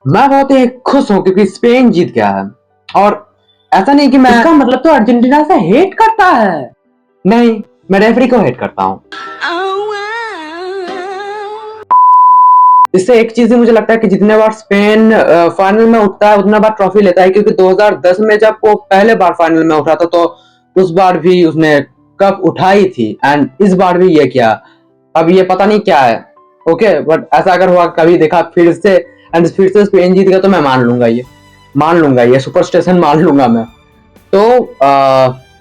मैं बहुत ही खुश हूँ क्योंकि स्पेन जीत गया है। और ऐसा नहीं कि मैं इसका मतलब तो अर्जेंटीना से हेट करता है। नहीं, मैं रेफरी को हेट करता हूँ। इससे एक चीज ही मुझे लगता है कि जितने बार स्पेन फाइनल में उठता है उतने बार ट्रॉफी लेता है, क्योंकि 2010 में जब वो पहले बार फाइनल में उठा था तो उस बार भी उसने कप उठाई थी, एंड इस बार भी ये किया। अब ये पता नहीं क्या है, ओके, बट ऐसा अगर हुआ कभी देखा फिर से एंड फिर से स्पेन जीत गया तो मैं मान लूंगा ये सुपरस्टिशन मान लूंगा मैं। तो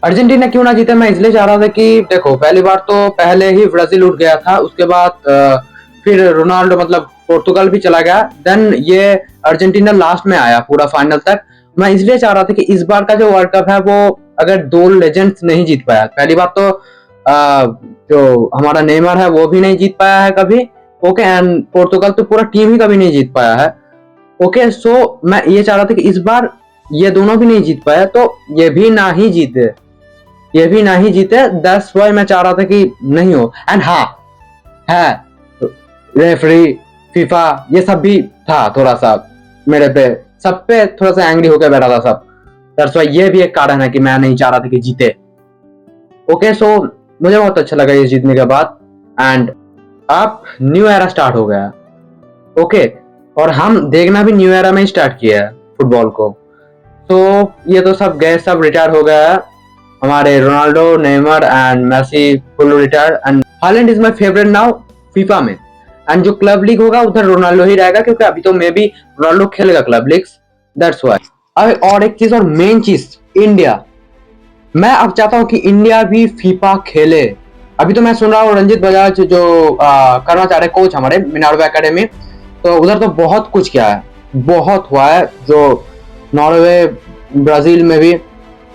अर्जेंटीना क्यों ना जीते, मैं इसलिए चाह रहा था कि देखो, पहली बार तो पहले ही ब्राजील उठ गया था, उसके बाद फिर रोनाल्डो मतलब पोर्तुगल भी चला गया, देन ये अर्जेंटीना लास्ट में आया पूरा फाइनल तक। मैं इसलिए चाह रहा था कि इस बार का जो वर्ल्ड कप है वो अगर दो लेजेंड्स नहीं जीत पाया, पहली बात तो जो हमारा नेमार है वो भी नहीं जीत पाया है कभी, ओके, एंड पोर्तुगल तो पूरा टीम ही कभी नहीं जीत पाया है, ओके। सो मैं ये चाह रहा था कि इस बार ये दोनों भी नहीं जीत पाया तो ये भी ना ही जीते, दैट्स व्हाई मैं चाह रहा था कि नहीं हो। एंड हाँ है, रेफरी, फीफा, ये सब भी था थोड़ा सा मेरे पे, सब पे थोड़ा सा एंग्री होकर बैठा था सब, दैट्स व्हाई ये भी एक कारण है कि मैं नहीं चाह रहा था कि जीते, ओके। सो मुझे बहुत अच्छा लगा ये जीतने के बाद, एंड अब न्यू एरा स्टार्ट हो गया, ओके, और हम देखना भी न्यू एरा में ही स्टार्ट किया है फुटबॉल को। तो ये तो सब गए, सब रिटायर हो गया है, हमारे Ronaldo, Neymar and Messi full retire, and Haaland is my favourite now FIFA में। एंड जो क्लब लीग होगा उधर रोनाल्डो ही रहेगा, क्योंकि अभी तो मे बी रोनाल्डो खेलेगा क्लब लीग्स, दैट्स व्हाई। अब और एक चीज, और मेन चीज, इंडिया, मैं अब चाहता हूं कि इंडिया भी फीफा खेले। अभी तो मैं सुन रहा हूँ रंजीत बजाज जो करना चाह रहे कोच हमारे मिनार्वा एकेडमी, तो उधर तो बहुत कुछ किया है, बहुत हुआ है, जो नॉर्वे ब्राजील में भी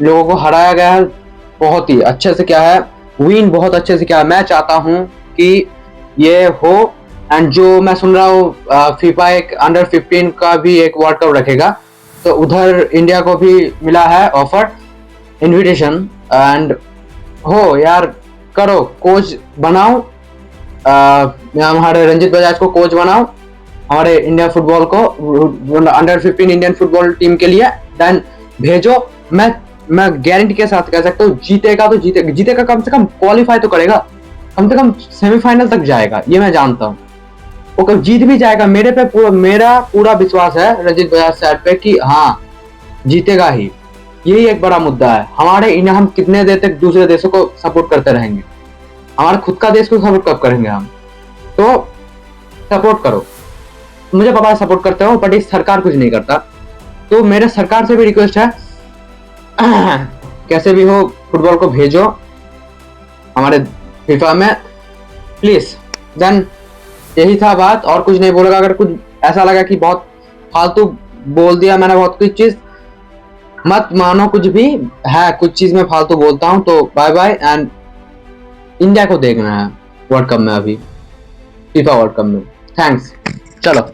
लोगों को हराया गया है, बहुत ही अच्छे से क्या है, विन बहुत अच्छे से क्या है। मैं चाहता हूं कि ये हो, एंड जो मैं सुन रहा हूँ फीफा एक अंडर 15 का भी एक वर्ल्ड कप रखेगा, तो उधर इंडिया को भी मिला है ऑफर, इनविटेशन, एंड हो यार, करो, कोच बनाओ, हमारे रंजीत बजाज को कोच बनाओ हमारे इंडिया फुटबॉल को, अंडर 15 इंडियन फुटबॉल टीम के लिए, देन भेजो। मैं गारंटी के साथ कह सकता हूँ जीतेगा तो जीतेगा, कम से कम क्वालिफाई तो करेगा, कम से कम सेमीफाइनल तक जाएगा, ये मैं जानता हूँ, ओके, जीत भी जाएगा। मेरा पूरा विश्वास है रंजीत बजाज साइड पे कि हाँ जीतेगा ही। यही एक बड़ा मुद्दा है हमारे इंडिया, हम कितने देर तक दूसरे देशों को सपोर्ट करते रहेंगे, हमारे खुद का देश को सपोर्ट कब करेंगे हम? तो सपोर्ट करो, मुझे पता है सपोर्ट करते हो, बट इस सरकार कुछ नहीं करता, तो मेरे सरकार से भी रिक्वेस्ट है कैसे भी हो फुटबॉल को भेजो हमारे फीफा में प्लीज। देन यही था बात, और कुछ नहीं बोलेगा। अगर कुछ ऐसा लगा कि बहुत फालतू बोल दिया मैंने बहुत कुछ चीज, मत मानो, कुछ भी है, कुछ चीज में फालतू बोलता हूं, तो बाय बाय। एंड इंडिया को देखना है वर्ल्ड कप में, अभी फीफा वर्ल्ड कप में। थैंक्स, चलो।